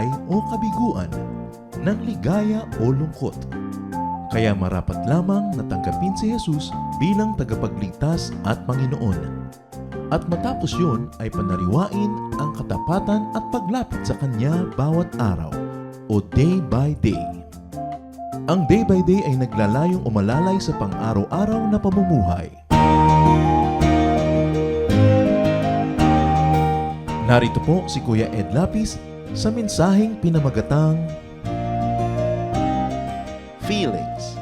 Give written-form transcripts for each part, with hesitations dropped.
tagumpay o kabiguan, ng ligaya o lungkot. Kaya marapat lamang na tanggapin si Jesus bilang tagapagligtas at Panginoon. At matapos yun ay panariwain ang katapatan at paglapit sa Kanya bawat araw o day by day. Ang day by day ay naglalayong umalalay sa pang-araw-araw na pamumuhay. Narito po si Kuya Ed Lapis sa mensaheng pinamagatang Feelings.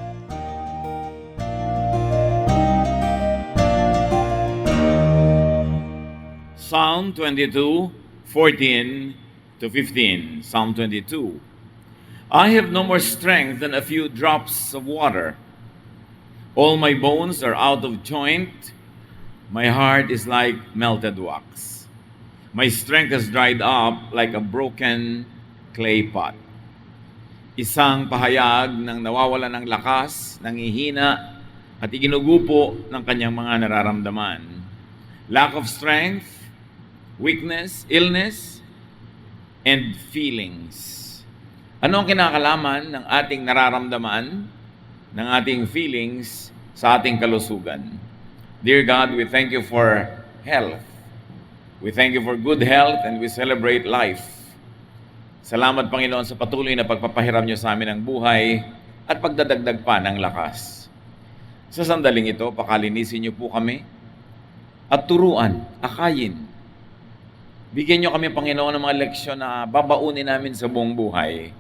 Psalm 22, 14 to 15. Psalm 22. I have no more strength than a few drops of water. All my bones are out of joint. My heart is like melted wax. My strength has dried up like a broken clay pot. Isang pahayag ng nawawala ng lakas, nangihina, at iginugupo ng kanyang mga nararamdaman. Lack of strength, weakness, illness, and feelings. Ano ang kinakalaman ng ating nararamdaman, ng ating feelings sa ating kalusugan? Dear God, we thank you for health. We thank you for good health and we celebrate life. Salamat, Panginoon, sa patuloy na pagpapahiram niyo sa amin ng buhay at pagdadagdag pa ng lakas. Sa sandaling ito, pakalinisin niyo po kami at turuan, akayin. Bigyan niyo kami, Panginoon, ng mga leksyon na babaunin namin sa buong buhay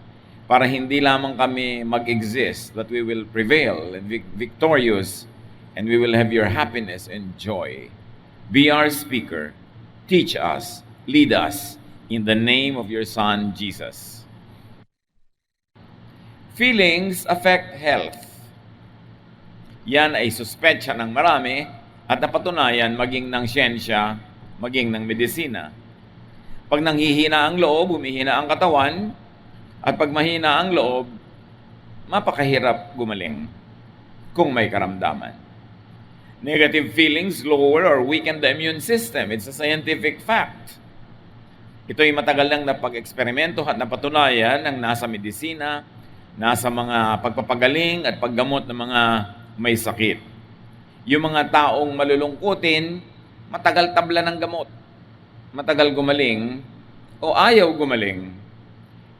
para hindi lamang kami mag-exist, but we will prevail and victorious and we will have your happiness and joy. Be our speaker. Teach us, lead us, in the name of your Son, Jesus. Feelings affect health. Yan ay suspetsya ng marami at napatunayan maging ng siyensya, maging ng medisina. Pag nanghihina ang loob, humihina ang katawan, at pag mahina ang loob, mapakahirap gumaling kung may karamdaman. Negative feelings lower or weaken the immune system. It's a scientific fact. Ito'y matagal nang napag-eksperimento at napatunayan ng nasa medisina, nasa mga pagpapagaling at paggamot ng mga may sakit. Yung mga taong malulungkutin, matagal tabla ng gamot, matagal gumaling o ayaw gumaling.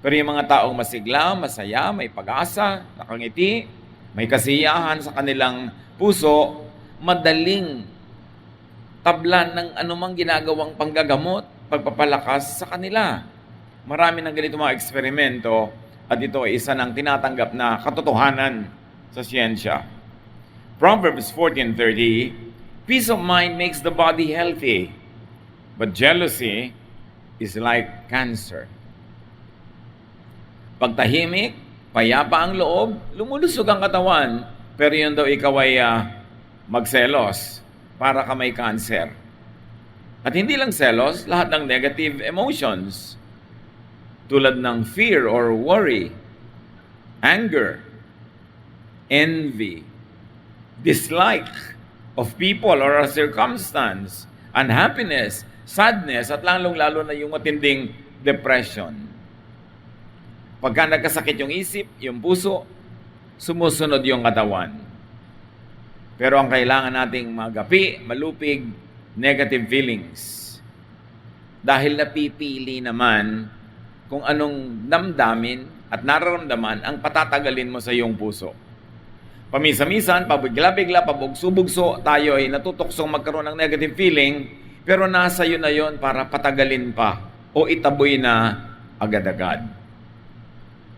Pero yung mga taong masigla, masaya, may pag-asa, nakangiti, may kasiyahan sa kanilang puso, madaling tablan ng anumang ginagawang panggagamot, pagpapalakas sa kanila. Marami ng ganito mga eksperimento at ito ay isa ng tinatanggap na katotohanan sa siyensya. Proverbs 14:30, peace of mind makes the body healthy, but jealousy is like cancer. Pagtahimik, payapa ang loob, lumulusog ang katawan, pero yun daw ikaw ay magselos para ka may cancer. At hindi lang selos, lahat ng negative emotions tulad ng fear or worry, anger, envy, dislike of people or a circumstance, unhappiness, sadness, at lalong-lalo na yung matinding depression. Pagka nagkasakit yung isip, yung puso, sumusunod yung katawan. Pero ang kailangan nating magapi, malupig, negative feelings. Dahil napipili naman kung anong damdamin at nararamdaman ang patatagalin mo sa iyong puso. Pamisa-misan, pabigla-bigla, pabugso-bugso, tayo ay natutuksong magkaroon ng negative feeling, pero nasa iyo na yon para patagalin pa o itaboy na agad-agad.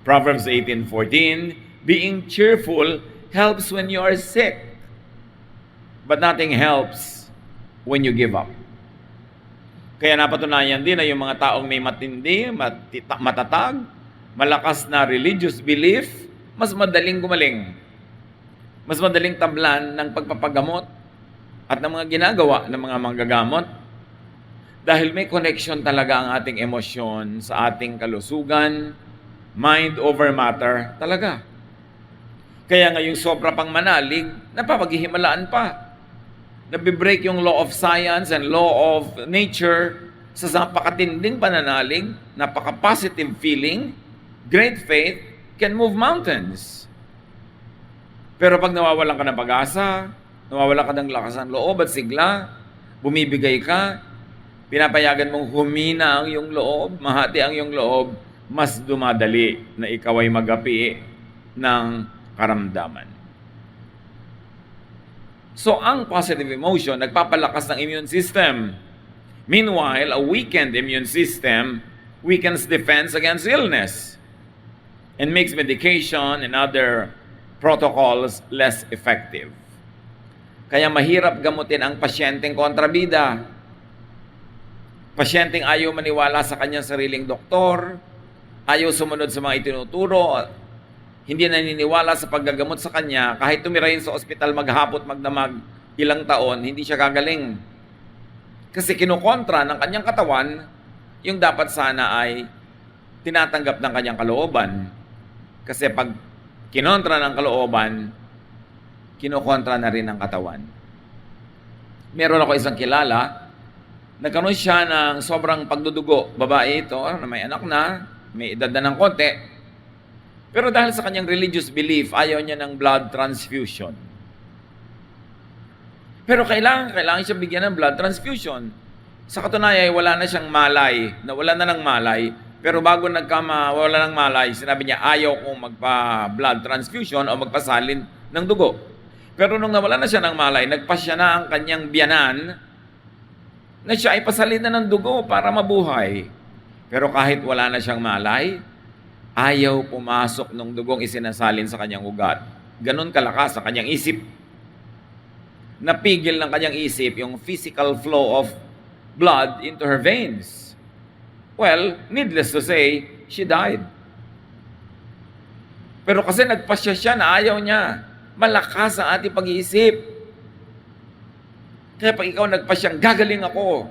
Proverbs 18:14, being cheerful helps when you are sick. But nothing helps when you give up. Kaya napatunayan din na yung mga taong may matindi, matatag, malakas na religious belief, mas madaling gumaling. Mas madaling tablan ng pagpapagamot at ng mga ginagawa ng mga manggagamot. Dahil may connection talaga ang ating emosyon sa ating kalusugan, mind over matter talaga. Kaya ngayong sobra pang manalig, napapaghihimalaan pa. Nabi-break yung law of science and law of nature sa napakatinding pananalig, napaka-positive feeling, great faith can move mountains. Pero pag nawawalan ka ng pag-asa, nawawalan ka ng lakas ng loob at sigla, bumibigay ka, pinapayagan mong humina ang iyong loob, mahati ang iyong loob, mas dumadali na ikaw ay magapi ng karamdaman. So, ang positive emotion, nagpapalakas ng immune system. Meanwhile, a weakened immune system weakens defense against illness and makes medication and other protocols less effective. Kaya mahirap gamutin ang pasyenteng kontrabida. Pasyenteng ayaw maniwala sa kanyang sariling doktor, ayaw sumunod sa mga itinuturo, hindi naniniwala sa paggagamot sa kanya, kahit tumirahin sa ospital maghapot magdamag ilang taon, hindi siya gagaling. Kasi kinukontra ng kanyang katawan, yung dapat sana ay tinatanggap ng kanyang kalooban. Kasi pag kinontra ng kalooban, kinukontra na rin ng katawan. Meron ako isang kilala, nagkaroon siya ng sobrang pagdudugo. Babae ito, na may anak na, may edad na ng konti. Pero dahil sa kanyang religious belief, ayaw niya ng blood transfusion. Pero kailangan siya bigyan ng blood transfusion. Sa katunayan, wala na siyang malay, nawala na ng malay. Pero bago wala ng malay, sinabi niya, ayaw kong magpa-blood transfusion o magpasalin ng dugo. Pero nung nawala na siya ng malay, nagpasya na ang kanyang biyanan na siya ay pasalin na ng dugo para mabuhay. Pero kahit wala na siyang malay, ayaw pumasok ng dugong isinasalin sa kanyang ugat. Ganon kalakas sa kanyang isip. Napigil ng kanyang isip yung physical flow of blood into her veins. Well, needless to say, she died. Pero kasi nagpasya siya na ayaw niya. Malakas ang ating pag-iisip. Kaya pag ikaw nagpasyang, gagaling ako,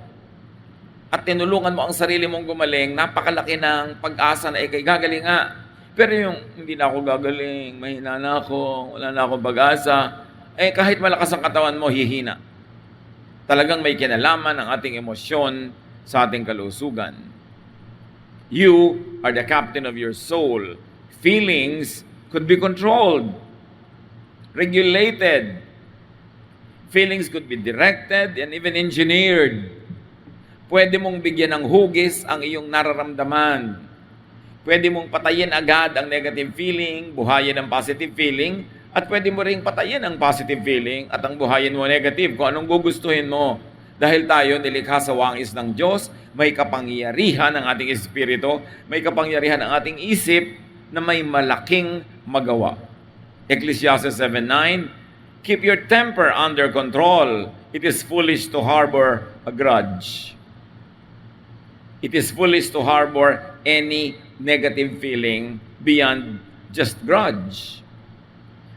at tinulungan mo ang sarili mong gumaling, napakalaki ng pag-asa na ikay gagaling nga. Pero yung hindi na ako gagaling, mahina na ako, wala na akong pag-asa, kahit malakas ang katawan mo, hihina. Talagang may kinalaman ang ating emosyon sa ating kalusugan. You are the captain of your soul. Feelings could be controlled, regulated. Feelings could be directed and even engineered. Pwede mong bigyan ng hugis ang iyong nararamdaman. Pwede mong patayin agad ang negative feeling, buhayin ang positive feeling, at pwede mo ring patayin ang positive feeling at ang buhayin mo negative kung anong gugustuhin mo. Dahil tayo nilikha sa wangis ng Diyos, may kapangyarihan ang ating espiritu, may kapangyarihan ang ating isip na may malaking magawa. Ecclesiastes 7:9, keep your temper under control. It is foolish to harbor a grudge. It is foolish to harbor any negative feeling beyond just grudge.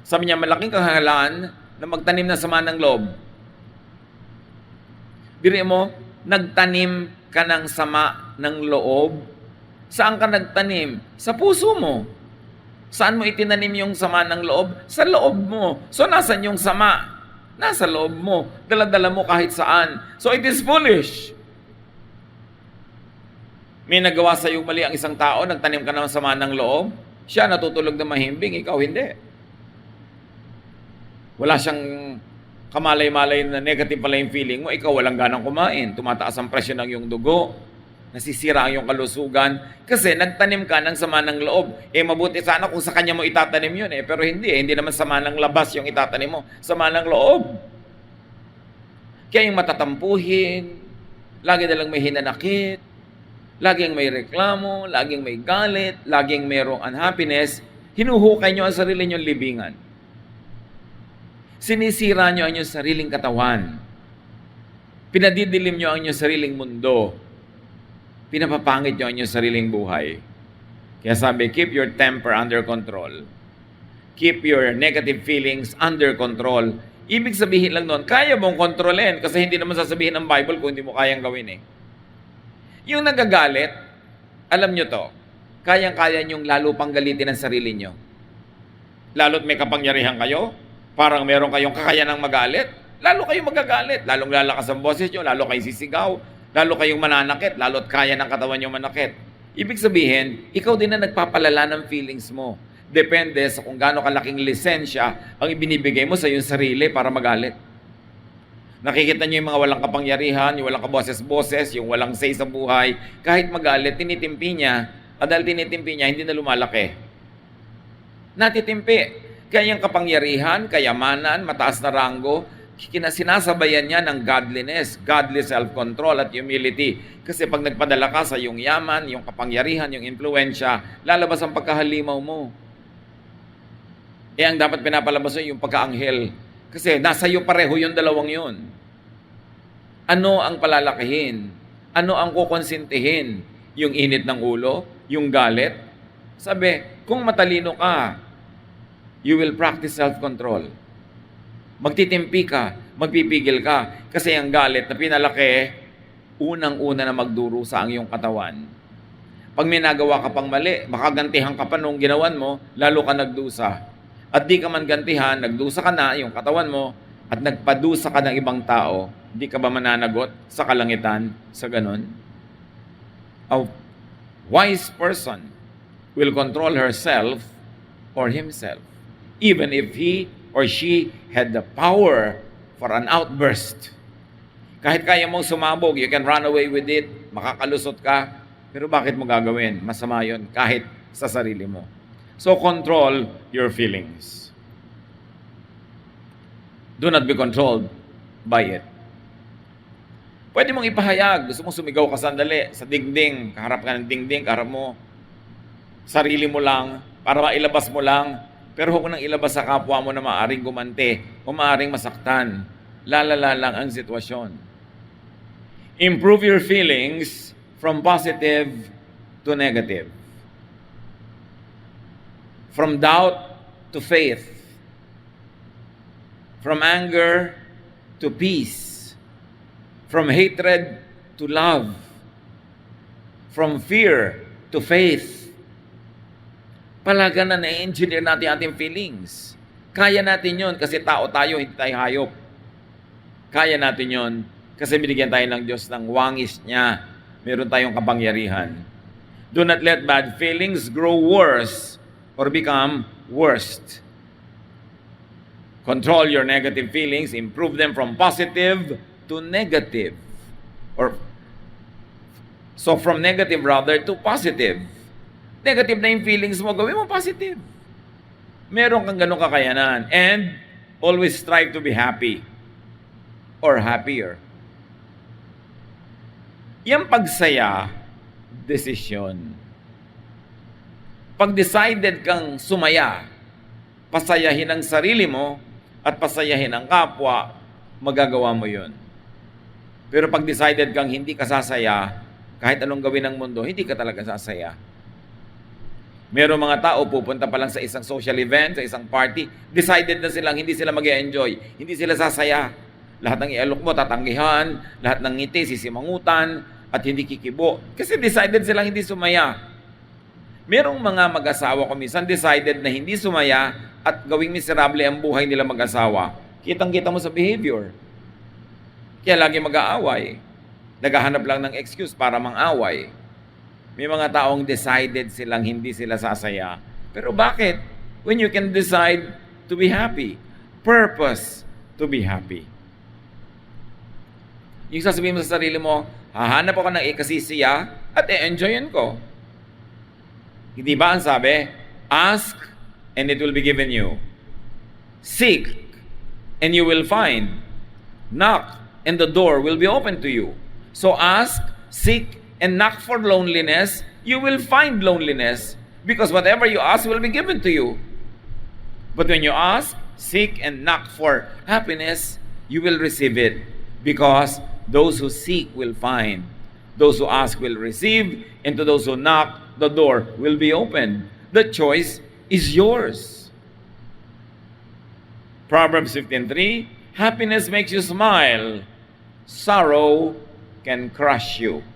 Sabi niya, malaking kahangalaan na magtanim ng sama ng loob. Biro mo, nagtanim ka ng sama ng loob. Saan ka nagtanim? Sa puso mo. Saan mo itinanim yung sama ng loob? Sa loob mo. So, nasan yung sama? Nasa loob mo. Dala-dala mo kahit saan. So, it is foolish. May nagawa sa iyo mali ang isang tao, nagtanim ka ng sama ng loob, siya natutulog na mahimbing, ikaw hindi. Wala siyang kamalay-malay na negative pala yung feeling mo, ikaw walang ganang kumain, tumataas ang presyo ng iyong dugo, nasisira ang iyong kalusugan, kasi nagtanim ka ng sama ng loob. Mabuti sana kung sa kanya mo itatanim yun pero hindi naman sama ng labas yung itatanim mo, sama ng loob. Kaya yung matatampuhin, lagi na lang may hinanakit, laging may reklamo, laging may galit, laging mayroong unhappiness, hinuhukay nyo ang sarili nyong libingan. Sinisira nyo ang inyong sariling katawan. Pinadidilim nyo ang inyong sariling mundo. Pinapapangit nyo ang inyong sariling buhay. Kaya sabi, keep your temper under control. Keep your negative feelings under control. Ibig sabihin lang noon, kaya mong kontrolin kasi hindi naman sasabihin ng Bible kung hindi mo kayang gawin Yung nagagalit, alam nyo to, kayang-kaya nyong lalo pang galitin ang sarili nyo. Lalo't may kapangyarihan kayo, parang meron kayong kakayanang magalit, lalo kayong magagalit, lalong lalakas ang boses nyo, lalo kayo sisigaw, Lalo kayong mananakit, lalo't kaya ng katawan yung manakit. Ibig sabihin, ikaw din na nagpapalala ng feelings mo. Depende sa kung gaano kalaking lisensya ang ibinibigay mo sa iyong sarili para magalit. Nakikita niyo yung mga walang kapangyarihan, yung walang kaboses-boses, yung walang say sa buhay. Kahit magalit, tinitimpi niya. At dahil tinitimpi niya, hindi na lumalaki. Natitimpi. Kaya yung kapangyarihan, kayamanan, mataas na ranggo, sinasabayan niya ng godliness, godly self-control at humility. Kasi pag nagpadala ka sa yung yaman, yung kapangyarihan, yung impluensya, lalabas ang pagkahalimaw mo. Ang dapat pinapalabas mo yung pagkaanghel. Kasi nasa iyo pareho yung dalawang yun. Ano ang palalakihin? Ano ang kukonsintihin? Yung init ng ulo? Yung galit? Sabi, kung matalino ka, you will practice self-control. Magtitimpi ka, magpipigil ka. Kasi ang galit na pinalaki, unang-una na magdurusa ang iyong katawan. Pag may nagawa ka pang mali, makagantihan ka pa nung ginawan mo, lalo ka nagdusa. At di ka man gantihan, nagdusa ka na, yung katawan mo, at nagpadusa ka ng ibang tao, di ka ba mananagot sa kalangitan, sa ganon? A wise person will control herself or himself, even if he or she had the power for an outburst. Kahit kaya mong sumabog, you can run away with it, makakalusot ka, pero bakit mo gagawin? Masama yun, kahit sa sarili mo. So control your feelings. Do not be controlled by it. Pwede mong ipahayag, gusto mong sumigaw ka sandali sa dingding, kaharap ka ng dingding, kaharap mo, sarili mo lang, para mailabas mo lang, pero huwag nang ilabas sa kapwa mo na maaring gumante o maaring masaktan. Lalala lang ang sitwasyon. Improve your feelings from positive to negative. From doubt to faith. From anger to peace. From hatred to love. From fear to faith. Palaga na na-engineer natin ating feelings. Kaya natin yon kasi tao tayo, hindi tayo hayop. Kaya natin yon kasi binigyan tayo ng Diyos ng wangis niya. Meron tayong kapangyarihan. Do not let bad feelings grow worse or become worst. Control your negative feelings, improve them from positive to negative. So from negative rather to positive. Negative na yung feelings mo, gawin mo positive. Meron kang ganong kakayanan. And always strive to be happy or happier. Yung pagsaya, desisyon. Pag decided kang sumaya, pasayahin ang sarili mo at pasayahin ang kapwa, magagawa mo yun. Pero pag decided kang hindi ka sasaya, kahit anong gawin ng mundo, hindi ka talaga sasaya. Merong mga tao pupunta pa lang sa isang social event, sa isang party, decided na silang hindi sila mag-enjoy, hindi sila sasaya. Lahat ng ialok mo, tatanggihan, lahat ng ngiti, sisimangutan, at hindi kikibo. Kasi decided silang hindi sumaya. Merong mga mag-asawa ko minsan decided na hindi sumaya at gawing miserable ang buhay nila mag-asawa. Kitang-kita mo sa behavior. Kaya lagi mag-aaway. Naghahanap lang ng excuse para mang-away. May mga taong decided silang hindi sila sasaya. Pero bakit? When you can decide to be happy. Purpose to be happy. Yung sasabihin mo sa sarili mo, hahanap ako ng ikasisiya at e-enjoyin ko. Hindi ba ang sabi? Ask and it will be given you. Seek and you will find. Knock and the door will be open to you. So ask, seek, and knock for loneliness, you will find loneliness because whatever you ask will be given to you. But when you ask, seek, and knock for happiness, you will receive it because those who seek will find. Those who ask will receive, and to those who knock, the door will be opened. The choice is yours. Proverbs 15:3, happiness makes you smile. Sorrow can crush you.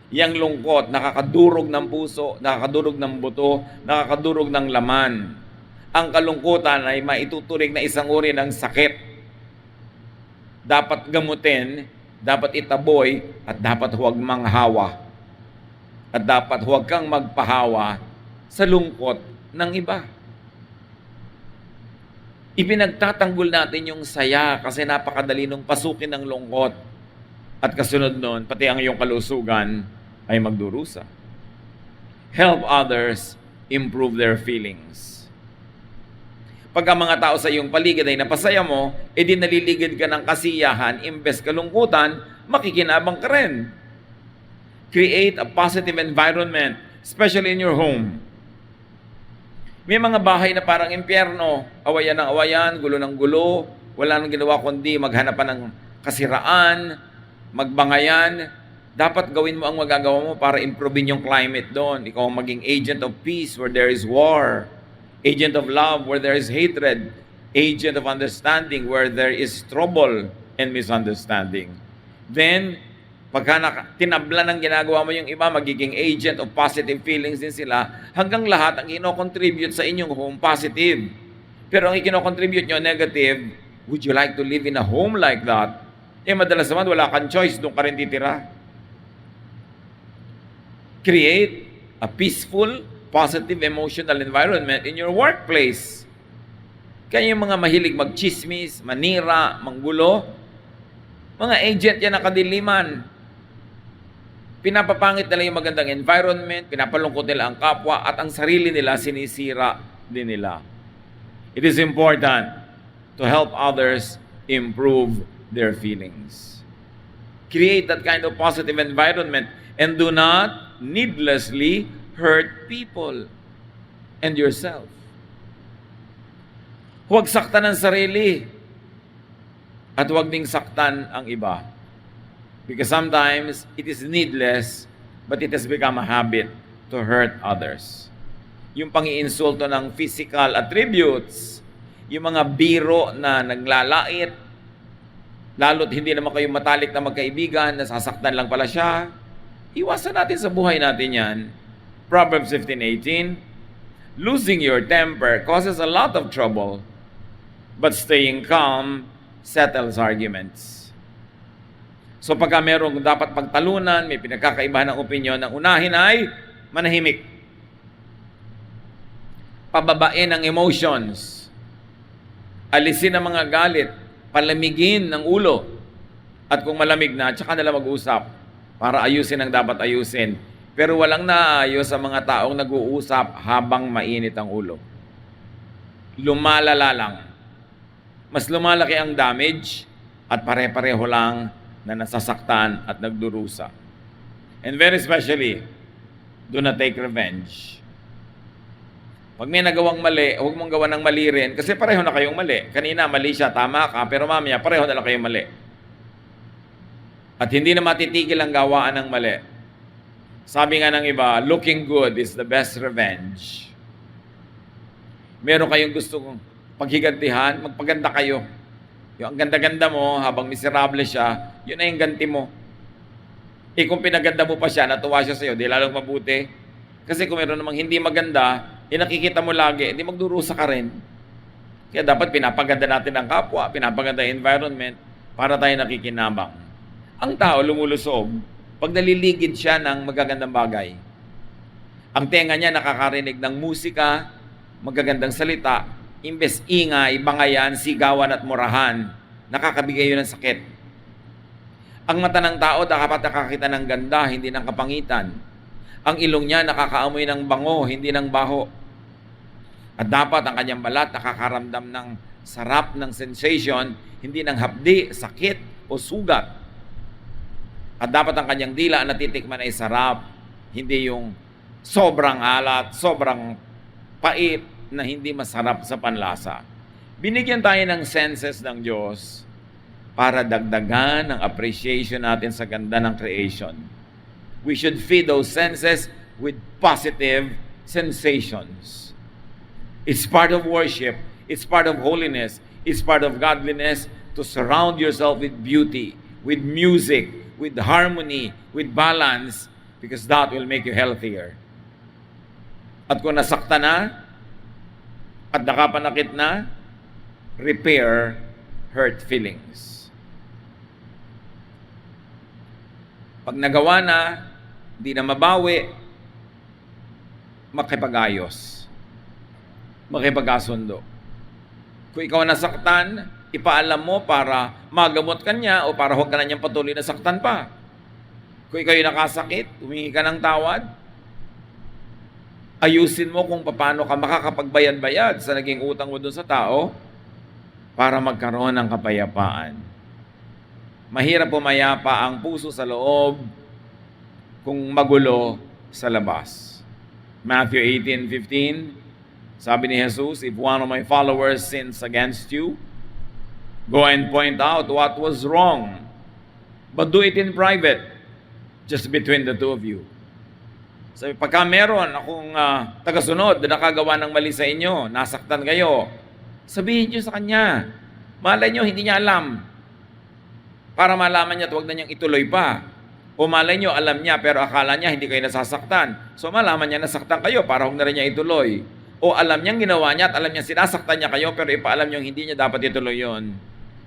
Yang lungkot, nakakadurog ng puso, nakakadurog ng buto, nakakadurog ng laman. Ang kalungkutan ay maituturing na isang uri ng sakit. Dapat gamutin, dapat itaboy, at dapat huwag manghawa. At dapat huwag kang magpahawa sa lungkot ng iba. Ipinagtatanggol natin yung saya kasi napakadali nung pasukin ng lungkot. At kasunod nun, pati ang iyong kalusugan ay magdurusa. Help others improve their feelings. Pag ang mga tao sa iyong paligid ay napasaya mo, edi naliligid ka ng kasiyahan, imbes kalungkutan, makikinabang ka rin. Create a positive environment, especially in your home. May mga bahay na parang impyerno, awayan ng awayan, gulo ng gulo, wala nang ginawa kundi maghanapan ng kasiraan, magbangayan. Dapat gawin mo ang magagawa mo para improvein yung climate doon. Ikaw ang maging agent of peace where there is war, agent of love where there is hatred, agent of understanding where there is trouble and misunderstanding. Then, pagka tinabla ng ginagawa mo yung iba, magiging agent of positive feelings din sila, hanggang lahat ang ino-contribute sa inyong home positive. Pero ang ikino-contribute nyo negative, would you like to live in a home like that? Madalas naman, wala kang choice, doon ka rin titira. Create a peaceful, positive emotional environment in your workplace. Kaya yung mga mahilig magchismis, manira, manggulo, mga agent yan ng kadiliman. Pinapapangit nila yung magandang environment, pinapalungkot nila ang kapwa, at ang sarili nila sinisira din nila. It is important to help others improve their feelings. Create that kind of positive environment and do not needlessly hurt people and yourself. Huwag saktan ang sarili at huwag ding saktan ang iba. Because sometimes it is needless but it has become a habit to hurt others. Yung pang-iinsulto ng physical attributes, yung mga biro na naglalait, lalo't hindi naman kayo matalik na magkaibigan, nasasaktan lang pala siya, iwasan natin sa buhay natin yan. Proverbs 15:18, losing your temper causes a lot of trouble, but staying calm settles arguments. So pagka merong dapat pagtalunan, may pinagkakaibahan ng opinyon, ang unahin ay manahimik. Pababain ang emotions. Alisin ang mga galit. Palamigin ng ulo. At kung malamig na, tsaka nila mag-usap para ayusin ang dapat ayusin. Pero walang naayos sa mga taong nag-uusap habang mainit ang ulo. Lumalala lang. Mas lumalaki ang damage at pare-pareho lang na nasasaktan at nagdurusa. And very especially, do not take revenge. Pag may nagawang mali, huwag mong gawa ng mali rin kasi pareho na kayong mali. Kanina mali siya, tama ka, pero mamaya pareho na lang kayong mali. At hindi na matitigil ang gawaan ng mali. Sabi nga ng iba, looking good is the best revenge. Meron kayong gustong paghigantihan, magpaganda kayo. Yung ang ganda-ganda mo, habang miserable siya, yun ay yung ganti mo. Kung pinaganda mo pa siya, natuwa siya sa'yo, di lalong mabuti. Kasi kung meron namang hindi maganda, nakikita mo lagi, hindi magdurusa ka rin. Kaya dapat pinapaganda natin ang kapwa, pinapaganda ang environment para tayo nakikinabang. Ang tao lumulusob pag naliligid siya ng magagandang bagay. Ang tenga niya nakakarinig ng musika, magagandang salita, imbes ingay, bangayan, sigawan at murahan, nakakabigay yun ng sakit. Ang mata ng tao dapat nakakita ng ganda, hindi ng kapangitan. Ang ilong niya nakakaamoy ng bango, hindi ng baho. At dapat ang kanyang balat nakakaramdam ng sarap ng sensation, hindi ng hapdi, sakit o sugat. At dapat ang kanyang dila natitikman ay sarap, hindi yung sobrang alat, sobrang pait na hindi masarap sa panlasa. Binigyan tayo ng senses ng Diyos para dagdagan ang appreciation natin sa ganda ng creation. We should feed those senses with positive sensations. It's part of worship. It's part of holiness. It's part of godliness to surround yourself with beauty, with music, with harmony, with balance, because that will make you healthier. At kung nasakta na, at nakapanakit na, repair hurt feelings. Pag nagawa na, di na mabawi, makipag-ayos. Makipag-asundo. Kung ikaw nasaktan, ipaalam mo para magamot ka niya o para huwag ka na niyang patuloy na saktan pa. Kung ikaw yung nakasakit, humingi ka ng tawad, ayusin mo kung paano ka makakapagbayad-bayad sa naging utang mo dun sa tao para magkaroon ng kapayapaan. Mahirap pumayapa ang puso sa loob kung magulo sa labas. Matthew 18:15, sabi ni Jesus, if one of my followers sins against you, go and point out what was wrong, but do it in private, just between the two of you. Sabi, pagka meron akong tagasunod na nakagawa ng mali sa inyo, nasaktan kayo, sabihin nyo sa kanya. Malay nyo, hindi niya alam. Para malaman niya at huwag na niyang ituloy pa. O malay nyo, alam niya pero akala niya hindi kayo nasasaktan. So malaman niya nasaktan kayo para huwag na rin niya ituloy. O alam niyang ginawa niya at alam niya sinasaktan niya kayo pero ipaalam niyo hindi niya dapat ituloy yon.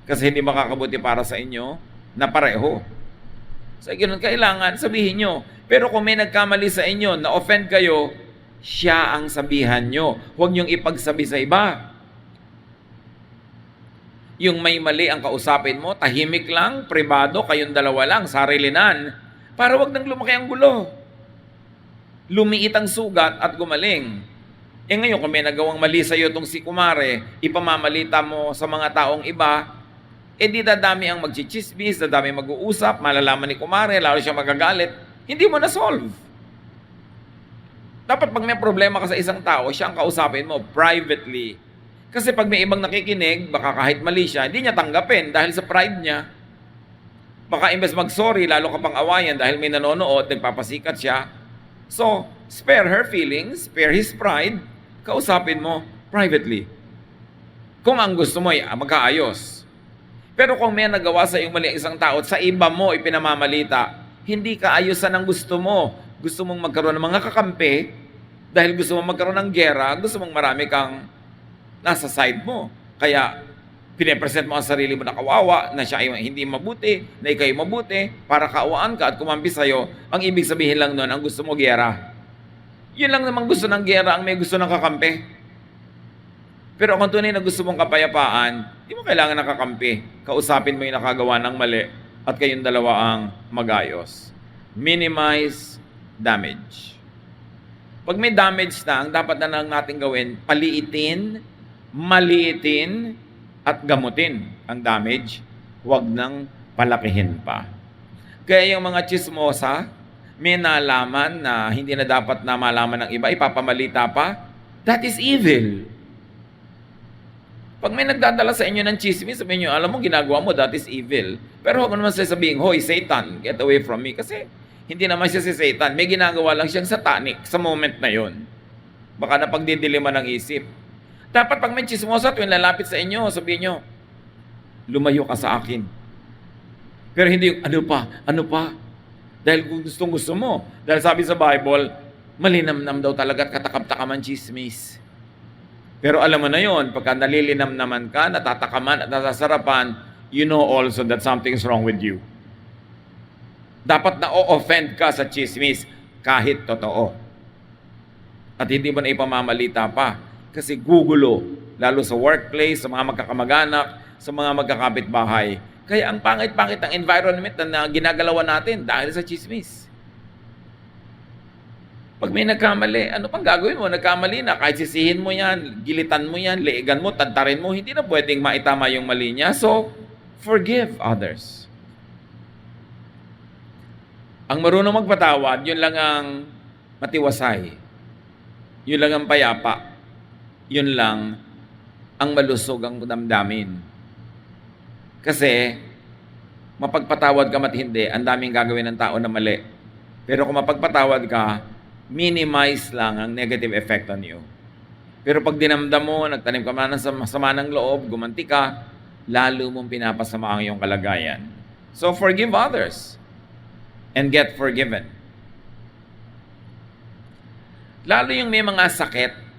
Kasi hindi makakabuti para sa inyo na pareho. So ganoon kailangan sabihin nyo. Pero kung may nagkamali sa inyo, na-offend kayo, siya ang sabihan nyo. Huwag niyong ipagsabi sa iba. Yung may mali ang kausapin mo, tahimik lang, pribado, kayong dalawa lang, sarilinan, para wag nang lumaki ang gulo. Lumiit ang sugat at gumaling. Eh ngayon, kung may nagawang mali sa iyo itong si Kumare, ipamamalita mo sa mga taong iba, eh di dadami ang magchichismis, dadami mag-uusap, malalaman ni Kumare, lalo siya magagalit, hindi mo na-solve. Dapat pag may problema ka sa isang tao, siya ang kausapin mo privately. Kasi pag may ibang nakikinig, baka kahit mali siya, hindi niya tanggapin dahil sa pride niya. Baka imbes mag-sorry, lalo ka pang awayan dahil may nanonood, nagpapasikat siya. So, spare her feelings, spare his pride, kausapin mo privately. Kung ang gusto mo ay magkaayos. Pero kung may nagawa sa iyong mali ang isang tao at sa iba mo ipinamamalita, hindi ka ayusan ang gusto mo. Gusto mong magkaroon ng mga kakampi, dahil gusto mong magkaroon ng gera, gusto mong marami kang nasa side mo. Kaya, pinipresent mo ang sarili mo na kawawa, na siya ay hindi mabuti, na ikaw ay mabuti, para kaawaan ka at kumampi sa'yo. Ang ibig sabihin lang nun, ang gusto mo gera. Yun lang naman gusto ng gera, ang may gusto ng kakampi. Pero kung tunay na gusto mong kapayapaan, di mo kailangan ng kakampi. Kausapin mo yung nakagawa ng mali at kayong dalawa ang magayos. Minimize damage. Pag may damage na, ang dapat na lang natin gawin, paliitin, maliitin, at gamutin ang damage. Huwag nang palakihin pa. Kaya yung mga chismosa, may nalaman na hindi na dapat na malaman ng iba, ipapamalita pa, that is evil. Pag may nagdadala sa inyo ng chismis, sabihin nyo, alam mo, ginagawa mo, that is evil. Pero huwag mo naman sasabihin, hoy, Satan, get away from me. Kasi hindi naman siya si Satan. May ginagawa lang siyang satanic sa moment na yon. Baka napagdidiliman ng isip. Dapat pag may chismosa, tuwing lalapit sa inyo, sabihin nyo, lumayo ka sa akin. Pero hindi yung, ano pa? Dahil kung gusto mo. Dahil sabi sa Bible, malinamnam daw talaga at katakam-takam ang chismis. Pero alam mo na yon, pagka nalilinam naman ka, natatakaman at nasasarapan, you know also that something's wrong with you. Dapat na-offend ka sa chismis kahit totoo. At hindi mo na ipamamalita pa. Kasi gugulo, lalo sa workplace, sa mga magkakamag-anak, sa mga magkakapitbahay. Kaya ang pangit-pangit ang environment na ginagalawan natin dahil sa chismis. Pag may nagkamali, ano pang gagawin mo? Nagkamali na, kahit sisihin mo yan, gilitan mo yan, liigan mo, tantarin mo, hindi na pwedeng maitama yung mali niya. So, forgive others. Ang marunong magpatawad, yun lang ang matiwasay. Yun lang ang payapa. Yun lang ang malusog ang damdamin. Kasi, mapagpatawad ka mat hindi, ang daming gagawin ng tao na mali. Pero kung mapagpatawad ka, minimize lang ang negative effect on you. Pero pag dinamdam mo, nagtanim ka man ng sama ng loob, gumanti ka, lalo mong pinapasama ang iyong kalagayan. So, forgive others and get forgiven. Lalo yung may mga sakit,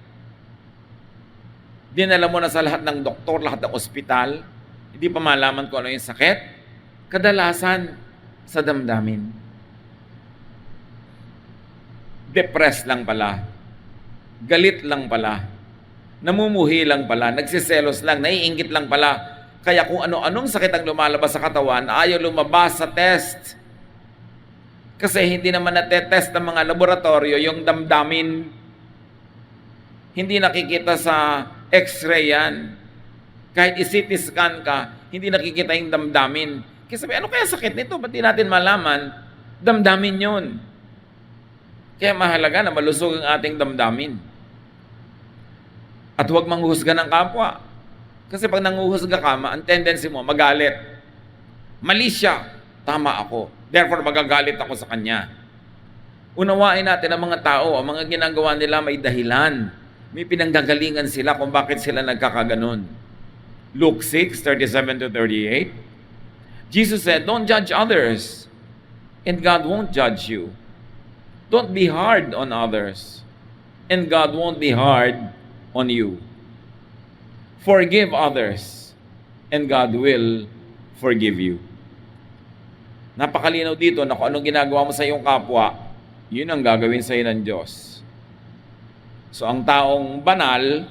dinala mo na sa lahat ng doktor, lahat ng ospital, hindi pa malaman kung ano yung sakit, kadalasan sa damdamin. depressed lang pala, galit lang pala, namumuhi lang pala, nagsiselos lang, naiinggit lang pala. Kaya kung ano-anong sakit ang lumalabas sa katawan, ayaw lumabas sa test. Kasi hindi naman natetest ng mga laboratorio yung damdamin. Hindi nakikita sa x-ray yan. Kahit i-CT scan ka, hindi nakikita yung damdamin. Kaya sabi, ano kaya sakit nito? Ba't di natin malaman? Damdamin yun. Kaya mahalaga na malusog ang ating damdamin. At huwag manghuhusga ng kapwa. Kasi pag nanguhusga ka, ang tendency mo, magalit. Mali siya. Tama ako. Therefore, magagalit ako sa kanya. Unawain natin ang mga tao, ang mga ginagawa nila may dahilan. May pinanggagalingan sila kung bakit sila nagkakaganon. Luke 6:37-38. Jesus said, don't judge others, and God won't judge you. Don't be hard on others, and God won't be hard on you. Forgive others, and God will forgive you. Napakalinaw dito na kung anong ginagawa mo sa iyong kapwa, yun ang gagawin sa iyo ng Diyos. So ang taong banal,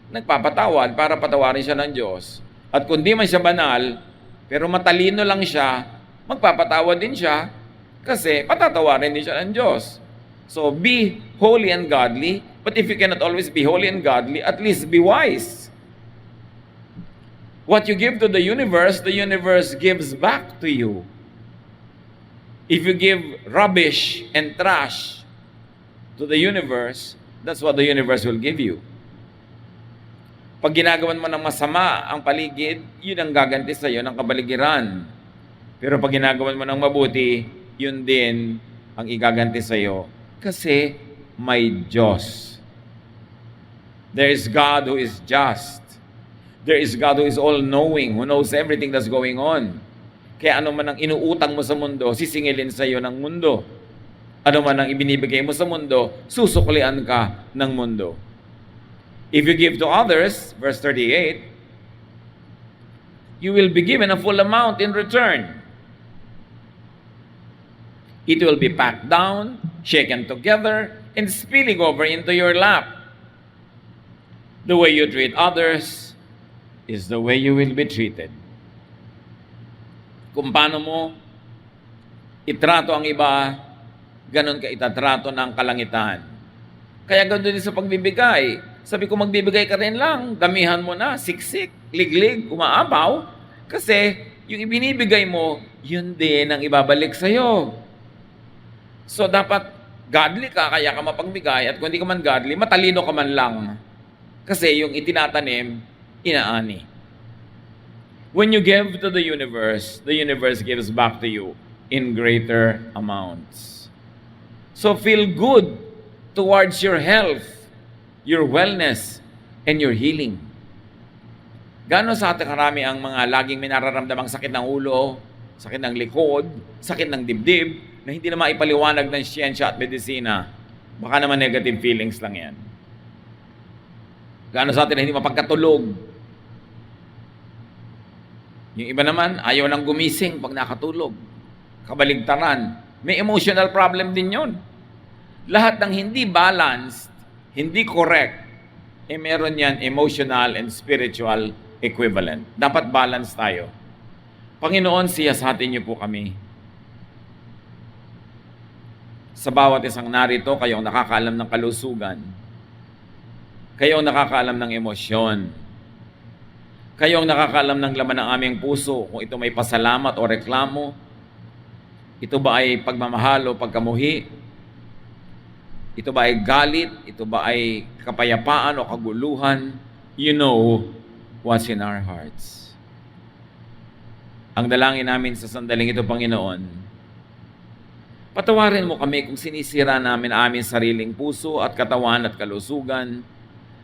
nagpapatawad para patawarin siya ng Diyos. At kung di man siya banal, pero matalino lang siya, magpapatawad din siya kasi patatawarin din siya ng Diyos. So be holy and godly, but if you cannot always be holy and godly, at least be wise. What you give to the universe gives back to you. If you give rubbish and trash to the universe, that's what the universe will give you. Pag ginagawan mo ng masama ang paligid, yun ang gaganti sa iyo ng kabaligiran. Pero pag ginagawan mo ng mabuti, yun din ang igaganti sa iyo. Kasi may Diyos. There is God who is just. There is God who is all-knowing, who knows everything that's going on. Kaya ano man ang inuutang mo sa mundo, sisingilin sa iyo ng mundo. Ano man ang ibinibigay mo sa mundo, susuklian ka ng mundo. If you give to others, verse 38, you will be given a full amount in return. It will be packed down, shaken together, and spilling over into your lap. The way you treat others is the way you will be treated. Kung paano mo itrato ang iba, ganun ka itatrato ng kalangitan. Kaya ganun din sa pagbibigay. Sabi ko, magbibigay ka rin lang. Damihan mo na, siksik, liglig, umaapaw. Kasi yung ibinibigay mo, yun din ang ibabalik sa'yo. So dapat godly ka, kaya ka mapagbigay. At kung hindi ka man godly, matalino ka man lang. Kasi yung itinatanim, inaani. When you give to the universe gives back to you in greater amounts. So feel good towards your health, your wellness, and your healing. Gaano sa ating karami ang mga laging may nararamdamang sakit ng ulo, sakit ng likod, sakit ng dibdib, na hindi na maipaliwanag ng siyensya at medisina. Baka naman negative feelings lang yan. Gaano sa atin na hindi mapagkatulog. Yung iba naman, ayaw nang gumising pag nakatulog. Kabaligtaran. May emotional problem din yun. Lahat ng hindi balanced, hindi correct, meron yan emotional and spiritual equivalent. Dapat balance tayo. Panginoon, siyasatin niyo po kami. Sa bawat isang narito, kayong nakakaalam ng kalusugan. Kayong nakakaalam ng emosyon. Kayong nakakaalam ng laman ng aming puso, kung ito may pasalamat o reklamo, ito ba ay pagmamahal o pagkamuhi, ito ba ay galit, ito ba ay kapayapaan o kaguluhan, you know what's in our hearts. Ang dalangin namin sa sandaling ito, Panginoon, patawarin mo kami kung sinisira namin ang aming sariling puso at katawan at kalusugan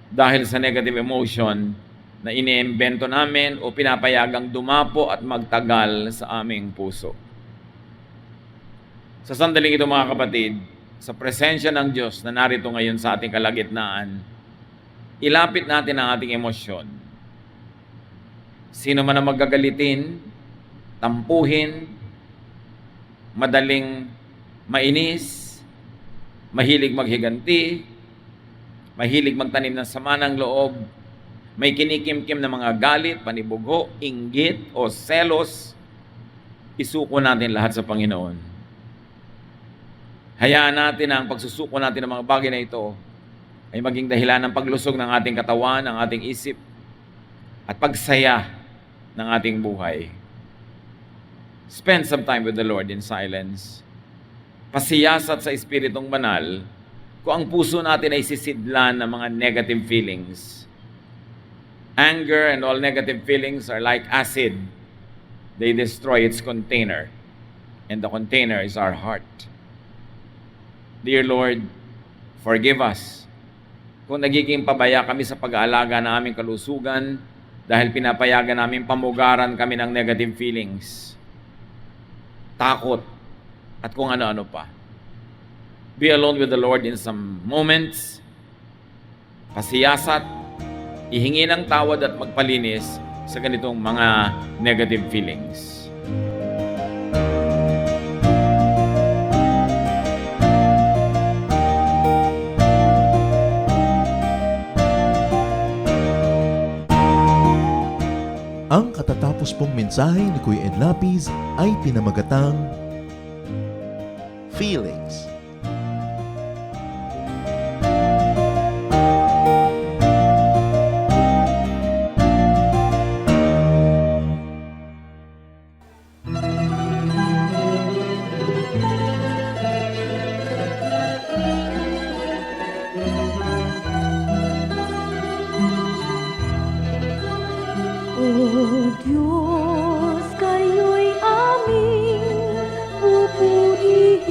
dahil sa negative emotion na iniimbento namin o pinapayagang dumapo at magtagal sa aming puso. Sa sandaling ito, mga kapatid, sa presensya ng Diyos na narito ngayon sa ating kalagitnaan, ilapit natin ang ating emosyon. Sino man ang magagalitin, tampuhin, madaling mainis, mahilig maghiganti, mahilig magtanim ng sama ng loob, may kinikimkim na mga galit, panibugho, inggit o selos, isuko natin lahat sa Panginoon. Hayaan natin na ang pagsusuko natin ng mga bagay na ito ay maging dahilan ng paglusog ng ating katawan, ng ating isip, at pagsaya ng ating buhay. Spend some time with the Lord in silence. Pasiyasat sa Espiritong Banal kung ang puso natin ay sisidlan ng mga negative feelings. Anger and all negative feelings are like acid. They destroy its container. And the container is our heart. Dear Lord, forgive us kung nagiging pabaya kami sa pag-aalaga ng aming kalusugan dahil pinapayagan namin pamugaran kami ng negative feelings, takot, at kung ano-ano pa. Be alone with the Lord in some moments, pasiyasat, ihingi ng tawad at magpalinis sa ganitong mga negative feelings. Ang katatapos pong mensahe ni Kuya Ed Lapiz ay pinamagatang Feelings. O Diyos, kayo'y aming pupurihin.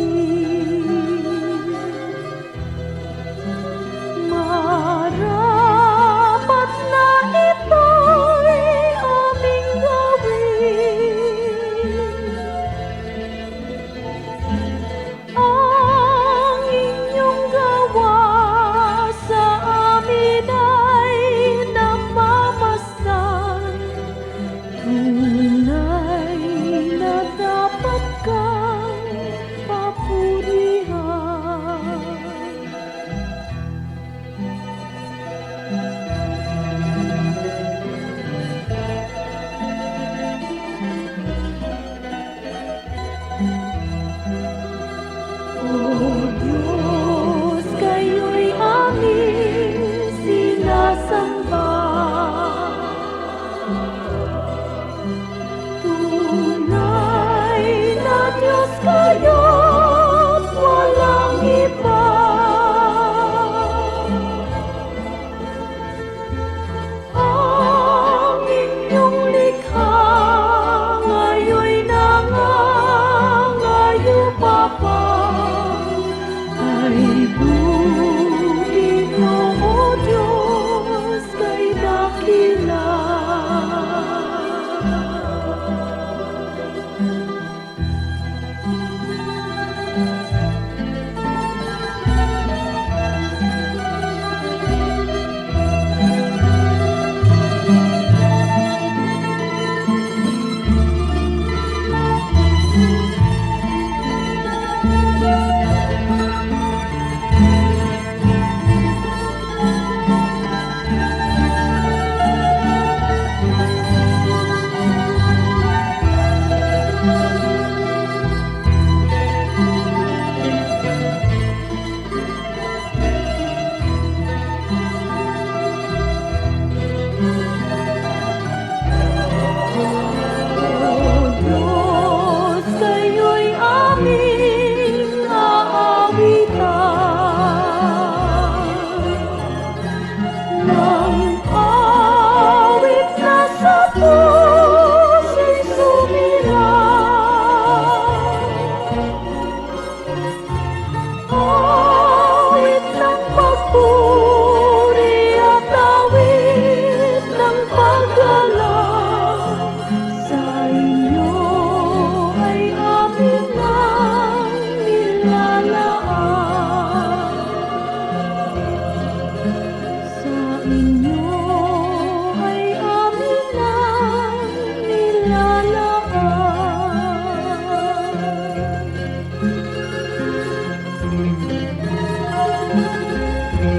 Dumako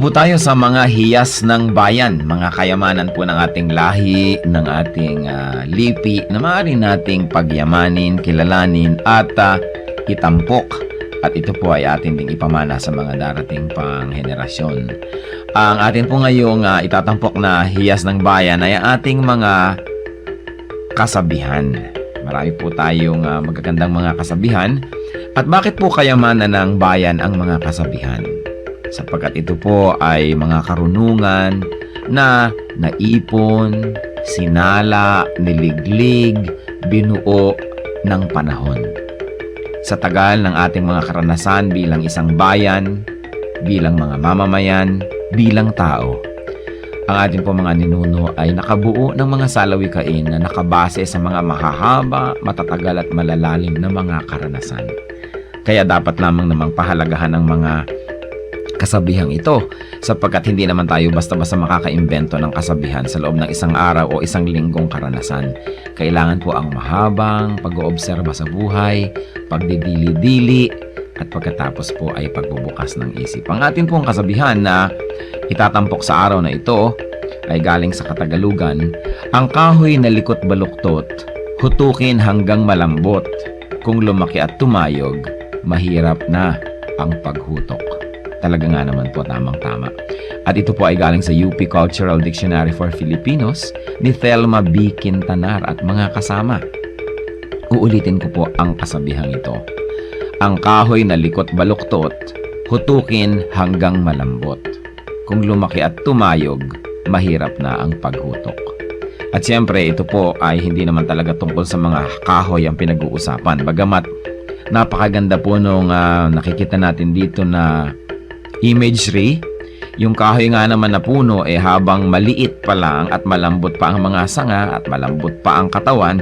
po tayo sa mga hiyas ng bayan, mga kayamanan po ng ating lahi, ng ating lipi na maaari nating pagyamanin, kilalanin at itampok. At ito po ay atin ding ipamana sa mga darating pang henerasyon. Ang atin po ngayong itatampok na hiyas ng bayan ay ating mga kasabihan. Marami po tayong magagandang mga kasabihan. At bakit po kayamanan ng bayan ang mga kasabihan? Sapagkat ito po ay mga karunungan na naipon, sinala, niliglig, binuo ng panahon. Sa tagal ng ating mga karanasan bilang isang bayan, bilang mga mamamayan, bilang tao, ang ating po mga ninuno ay nakabuo ng mga salawikain na nakabase sa mga mahahaba, matatagal at malalalim na mga karanasan. Kaya dapat lamang namang pahalagahan ang mga kasabihang ito sapagkat hindi naman tayo basta-basta makakaimbento ng kasabihan sa loob ng isang araw o isang linggong karanasan. Kailangan po ang mahabang pag-oobserba sa buhay, pagdidili-dili, at pagkatapos po ay pagbubukas ng isip. Ang atin pong kasabihan na itatampok sa araw na ito ay galing sa Katagalugan, ang kahoy na likot baluktot, hutukin hanggang malambot. Kung lumaki at tumayog, mahirap na ang paghutok. Talaga nga naman po, tamang-tama. At ito po ay galing sa UP Cultural Dictionary for Filipinos ni Thelma B. Quintanar at mga kasama. Uulitin ko po ang kasabihang ito. Ang kahoy na likot baluktot, hutukin hanggang malambot. Kung lumaki at tumayog, mahirap na ang paghutok. At siyempre, ito po ay hindi naman talaga tungkol sa mga kahoy ang pinag-uusapan. Bagamat napakaganda po nung nakikita natin dito na imagery, yung kahoy nga naman na puno habang maliit pa lang at malambot pa ang mga sanga at malambot pa ang katawan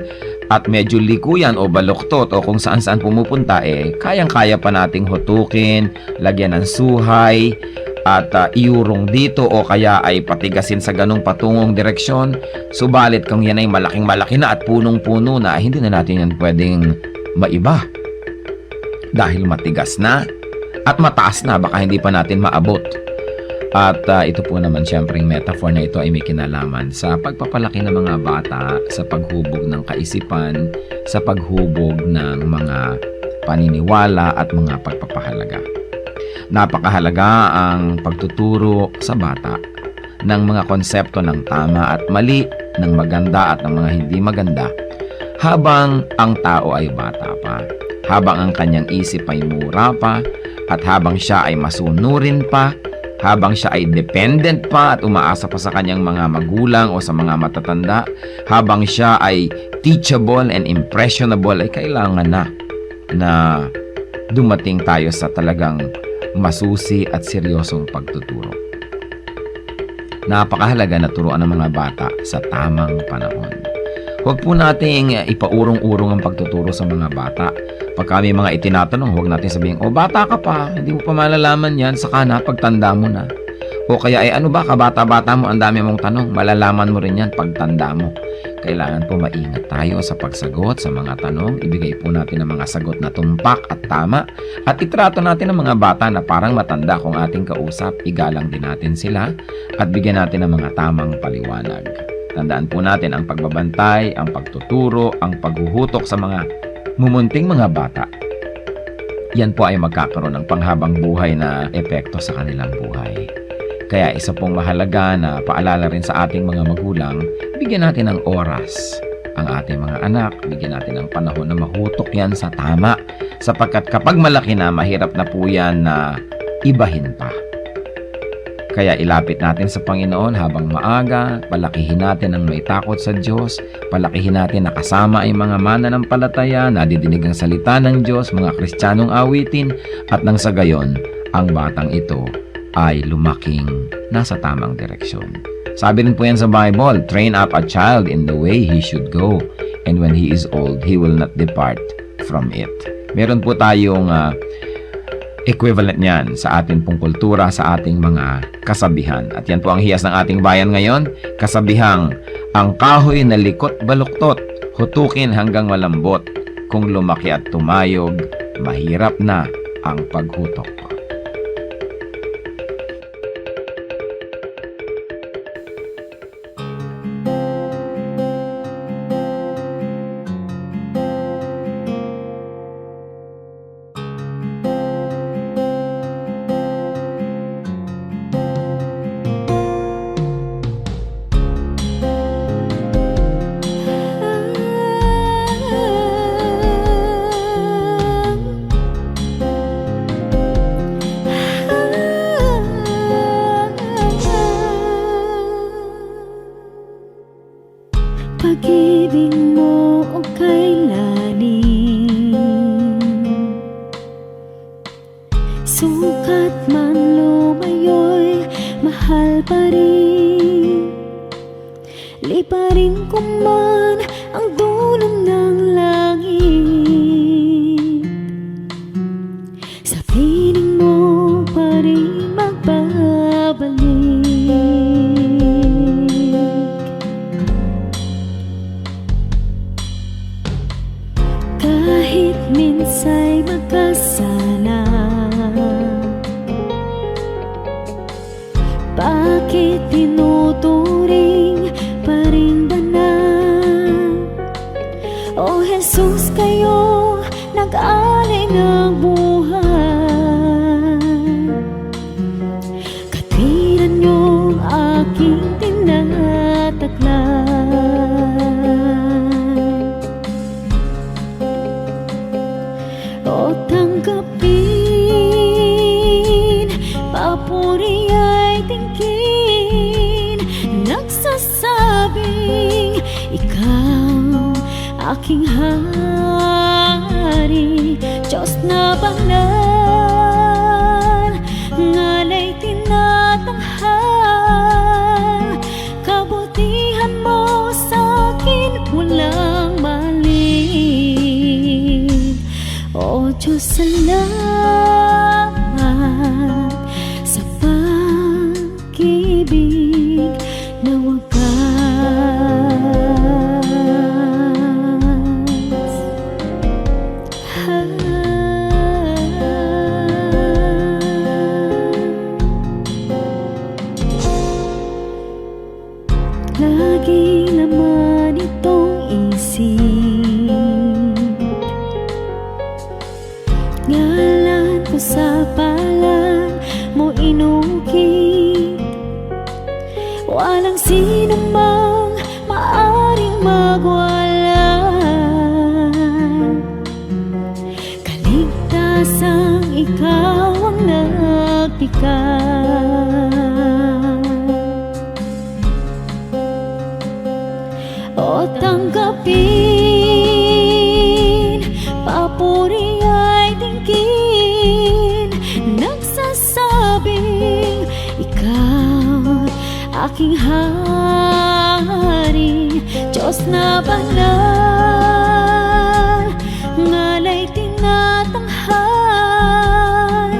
at medyo likuyan o baluktot o kung saan-saan pumupunta kayang-kaya pa nating hutukin, lagyan ng suhay at iurong dito o kaya ay patigasin sa ganong patungong direksyon. Subalit kung yan ay malaking-malaki na at punong-puno na, hindi na natin yan pwedeng maiba dahil matigas na at mataas na, baka hindi pa natin maabot. At ito po naman siyempre yung metaphor na ito ay may kinalaman sa pagpapalaki ng mga bata, sa paghubog ng kaisipan, sa paghubog ng mga paniniwala at mga pagpapahalaga. Napakahalaga ang pagtuturo sa bata ng mga konsepto ng tama at mali, ng maganda at ng mga hindi maganda, habang ang tao ay bata pa, habang ang kanyang isip ay mura pa, at habang siya ay masunurin pa, habang siya ay dependent pa at umaasa pa sa kanyang mga magulang o sa mga matatanda, habang siya ay teachable and impressionable, ay kailangan na dumating tayo sa talagang masusi at seryosong pagtuturo. Napakahalaga na turuan ng mga bata sa tamang panahon. Huwag po nating ipaurong-urong ang pagtuturo sa mga bata. Pag kami mga itinatanong, huwag natin sabihin, bata ka pa, hindi mo pa malalaman yan, saka na, pagtanda mo na. O kaya, ano ba, kabata-bata mo, ang dami mong tanong, malalaman mo rin yan pagtanda mo. Kailangan po maingat tayo sa pagsagot sa mga tanong, ibigay po natin ang mga sagot na tumpak at tama, at itrato natin ang mga bata na parang matanda kung ating kausap, igalang din natin sila, at bigyan natin ng mga tamang paliwanag. Tandaan po natin ang pagbabantay, ang pagtuturo, ang paghuhutok sa mga mumunting mga bata. Yan po ay magkakaroon ng panghabang buhay na epekto sa kanilang buhay. Kaya isa pong mahalaga na paalala rin sa ating mga magulang, bigyan natin ng oras ang ating mga anak, bigyan natin ng panahon na mahutok yan sa tama, sapagkat kapag malaki na, mahirap na po yan na ibahin pa. Kaya ilapit natin sa Panginoon habang maaga, palakihin natin ang may takot sa Diyos, palakihin natin na kasama ay mga mananampalataya, nadidinig ang salita ng Diyos, mga Kristiyanong awitin, at nang sa gayon, ang batang ito ay lumaking nasa tamang direksyon. Sabi rin po yan sa Bible, train up a child in the way he should go, and when he is old, he will not depart from it. Meron po tayong equivalent niyan sa ating pong kultura, sa ating mga kasabihan. At yan po ang hiyas ng ating bayan ngayon, kasabihang, ang kahoy na likot baluktot, hutukin hanggang malambot. Kung lumaki at tumayog, mahirap na ang paghutok. Pag-ibig mo o kailanin, sukat man lumayo'y mahal pa rin. Liparin ko man ang dulong ng langit, sa piling mo pa rin magbabalik. Kahit minsa'y magkasala, bakit tinuturing pa rin ba na? O Jesus, kayo nag-alay ng buhay, katwiran niyong aking tinataglay. O tanggapin, papuri ay tingin, nagsasabing ikaw aking hari, Diyos na banal, ngalay tinatanghal, kabutihan mo sa'kin walang mali. O Diyos, salamat sa pag-ibig na wagas. Lagi naman itong isip, ngalan ko sa palad mo inukit, walang sino mang maaring magwalan. Kaligtasang ikaw ang nagpikat. O tanggapin, papuri ay tingin, nagsasabing ikaw aking hari, Diyos na banal, ngalay tinatanghal,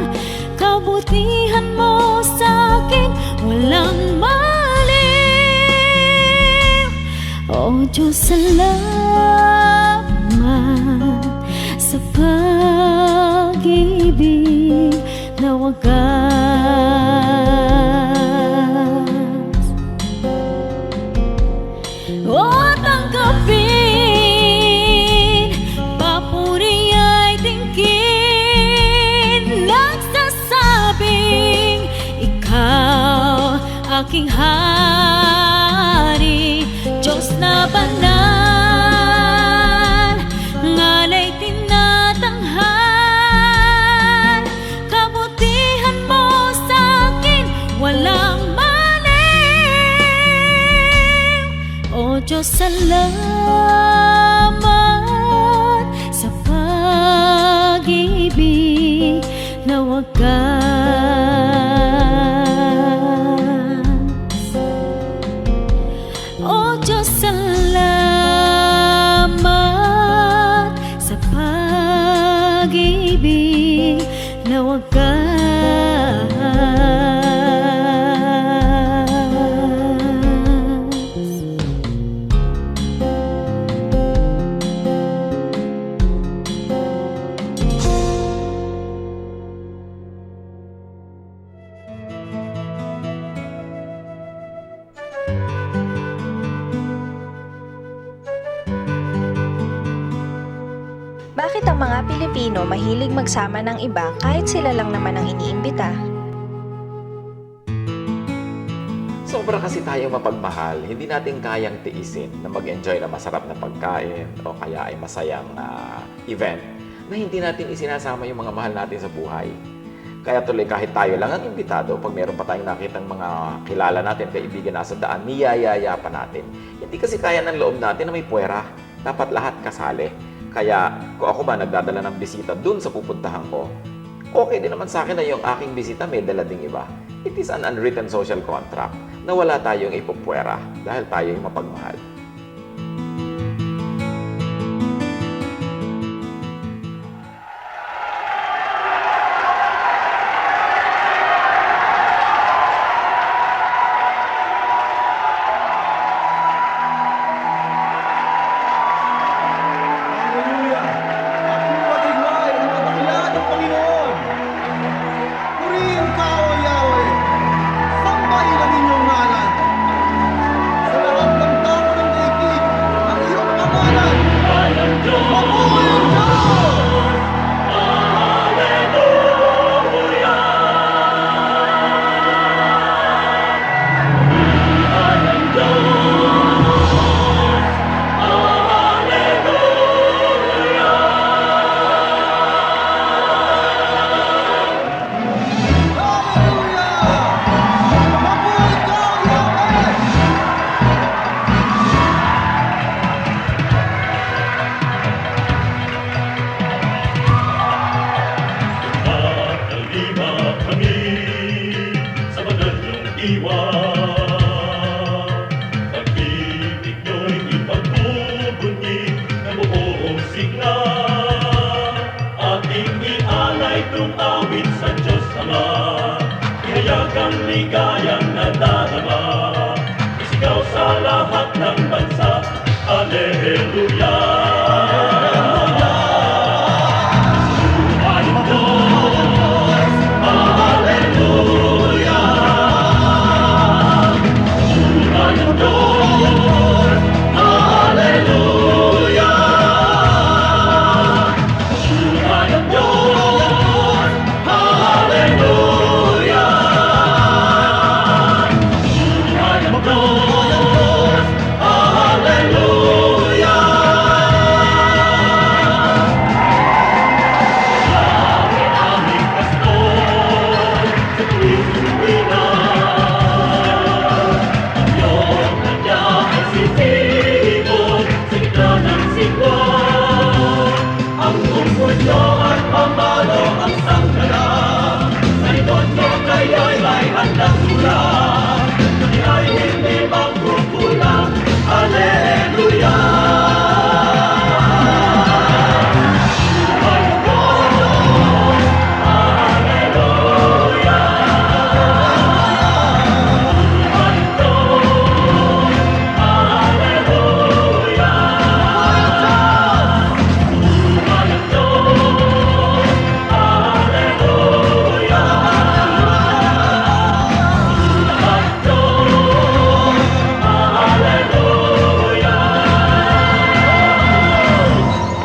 kabutihan mo sa'kin walang mali. O Diyos, salamat sa pag-ibig na wagas. O tanggapin, papuri ay tingin, nagsasabing ikaw aking hari, Diyos na banal, ngalay tinatanghal, kabutihan mo sa'kin walang mali. O Diyos, salamat sa pag-ibig na wagas. O Diyos, salamat sa pag-ibig na wagas. ang mga Pilipino mahilig magsama ng iba kahit sila lang naman ang iniimbita? Sobra kasi tayo mapagmahal, hindi natin kayang tiisin na mag-enjoy na masarap na pagkain o kaya ay masayang event na hindi natin isinasama yung mga mahal natin sa buhay. Kaya tuloy kahit tayo lang ang imbitado, pag meron pa tayong nakitang mga kilala natin, kaibigan nasa daan, niyayaya pa natin. Hindi kasi kaya ng loob natin na may puwera. Dapat lahat kasali. Kaya kung ako ba nagdadala ng bisita dun sa pupuntahan ko, okay din naman sa akin na yung aking bisita may dala ding iba. It is an unwritten social contract na wala tayong ipupwera dahil tayo yung mapagmahal. Hallelujah! Ako matigway ang kadakilaan ng Panginoon. Purihin ka, O Yahweh. Sambahin ang inyong ngalan. Sa lahat ng tao ng daigdig, ang iyong pangalan. Mabuhay ang Diyos! Hallelujah! Mabuhay ka, O Yahweh! Kalima kami sa banal niyong iwan. Pag-ibig niyo'y ipagbubunyig ng buong sigla. Ating ialay itong awit sa Diyos Ama. Ihayag ang ligayang nadadama. Isigaw sa lahat ng bansa. Hallelujah!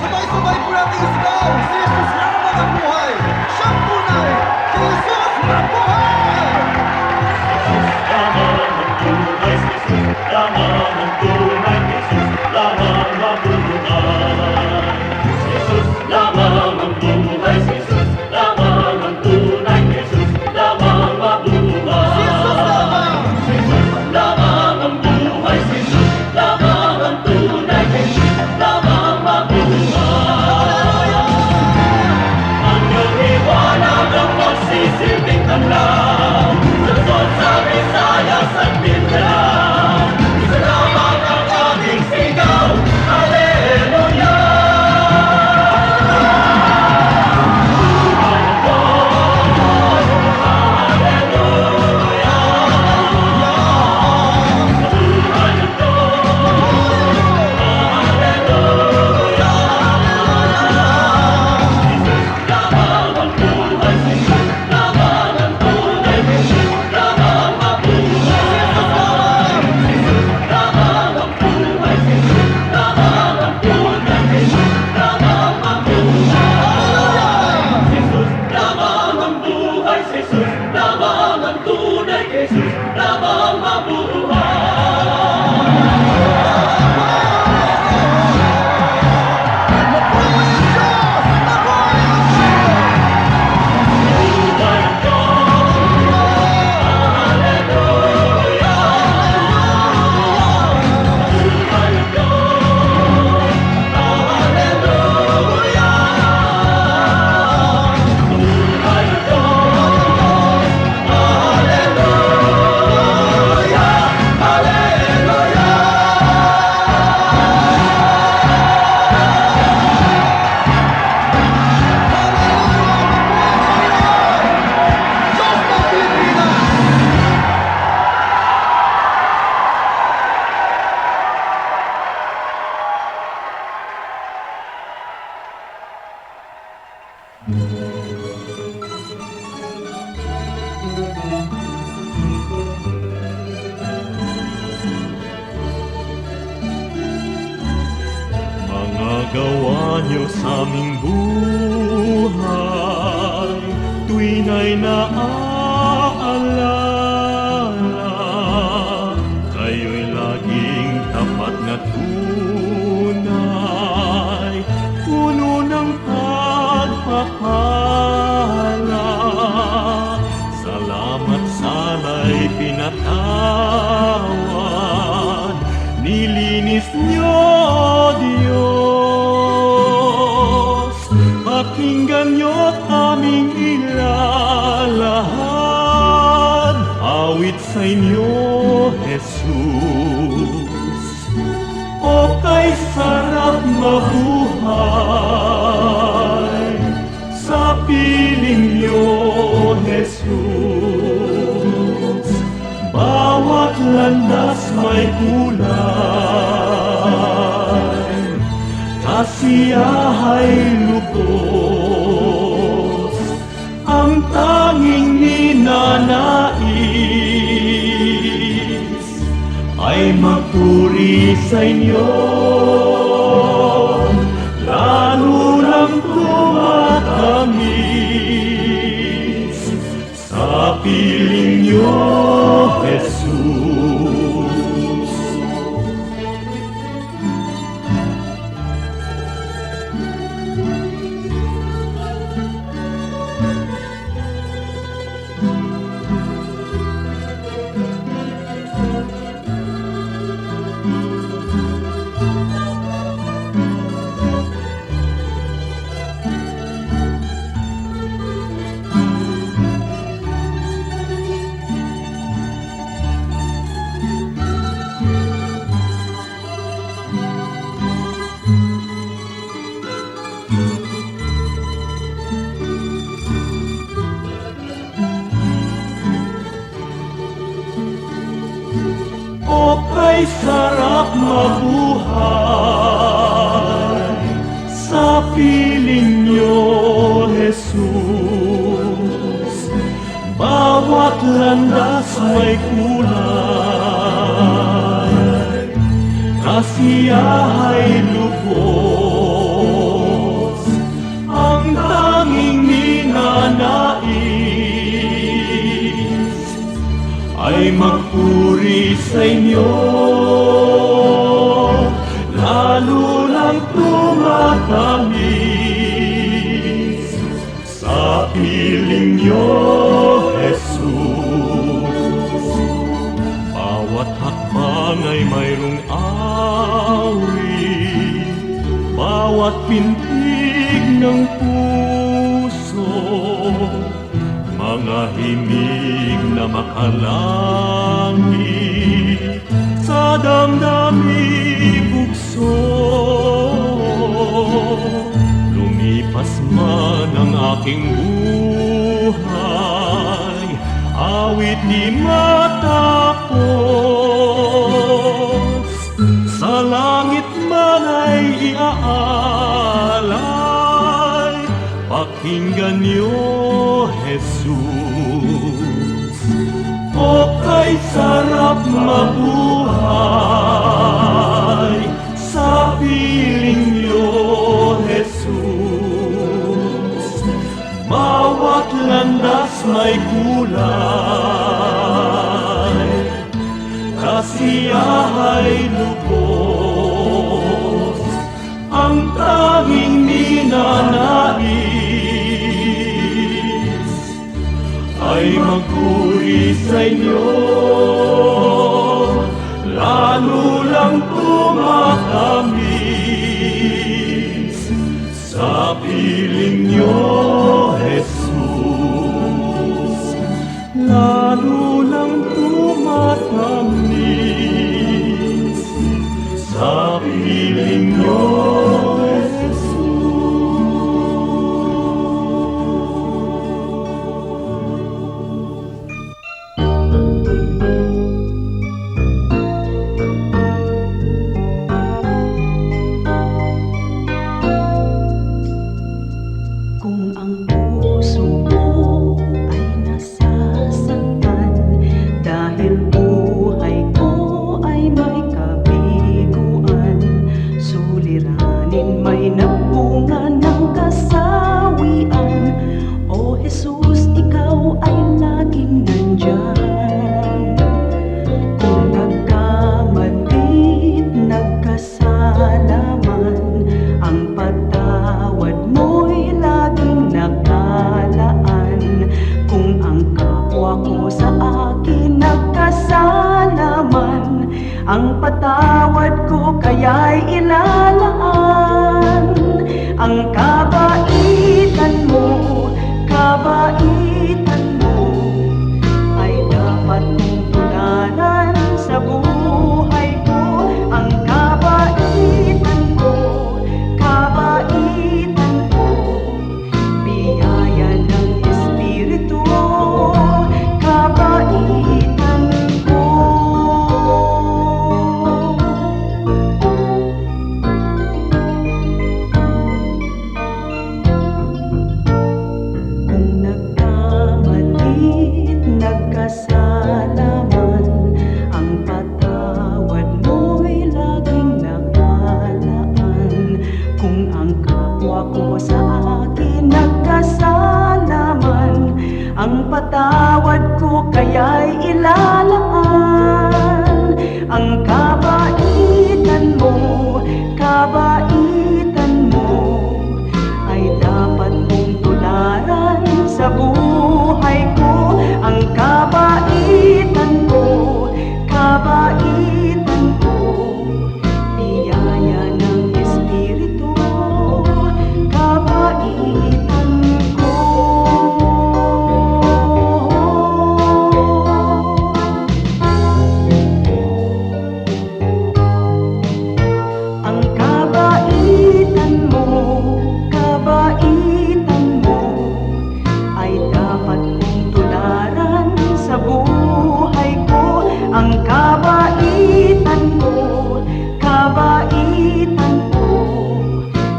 Sabay-sabay po natin isigaw, si Jesus lamang ang buhay. Siyang tunay, si Jesus mabuhay! Si Jesus lamang! Sa Bisaya, sa Mindanao, isa lamang ang niyo sa aming buhay, tuwina'y naaalala. Kayo'y laging tapat na tunay, puno ng pagpapala. Salamat sala'y pinatawad, nilinis niyo, Diyos. Pakinggan niyo't aming ilalahad, awit sa inyo, Jesus. O kay sarap mabuhay sa piling niyo, Jesus. Bawat landas may kulay, kasiyahay lubos, ang tanging ninanais ay magpuri sa inyo, lalo lang tumatamis sa piling niyo, Jesus. O kay sarap mabuhay sa piling niyo, Jesus. Bawat landas may kulay, kasiyahay lubos, ang tanging ninanais ay magpuri sa inyo, lalo lang tumatamis sa piling niyo, Jesus. Bawat hakbang ay mayroong awit, bawat pintig ng puso, mga himig na makalangit sa damdamin bugso. Lumipas man ang aking buhay, awit di matapos, sa langit man ay iaalay, pakinggan niyo, Jesus. O kay sarap mabuhay sa piling niyo, Jesus. Bawat landas may kulay, kasiyahay lubos, ang tanging ninanais ay magpuri sa inyo, lalo lang tumatamis sa piling niyo, Jesus. Lalo lang tumatamis sa piling niyo, Kung ang buhay ang patawad ko kaya'y ilalaan. Ang kabaitan mo ay dapat kong tularan sa buhay ko. Ang kabaitan ko, biyaya ng Espiritu, kabaitan ko. Kung nagkamali't nagkasala man, ang patawad mo'y laging nakalaan. Kung ang kapwa ko sa akin nagkasala man, ang patawad ko kaya'y ilalaan. Ang kabaitan mo ay dapat kong tularan sa buhay ko. Ang kabaitan ko, biyaya ng Espiritu, kabaitan ko. Ang kabaitan mo ay dapat kong tularan sa buhay ko. Ang kabaitan ko,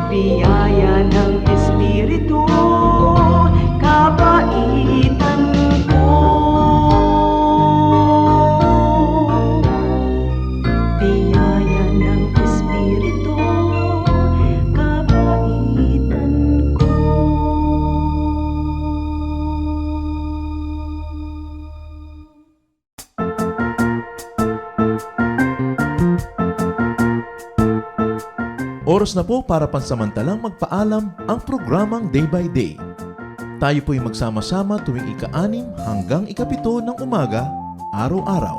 biyaya ng Espiritu, kabaitan ko. Biyaya ng Espiritu, kabaitan ko. Oras na po para pansamantalang magpaalam ang programang Day by Day. Tayo po'y magsama-sama tuwing ika-6 hanggang ika-7 ng umaga, araw-araw.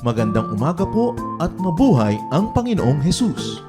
Magandang umaga po at mabuhay ang Panginoong Hesus!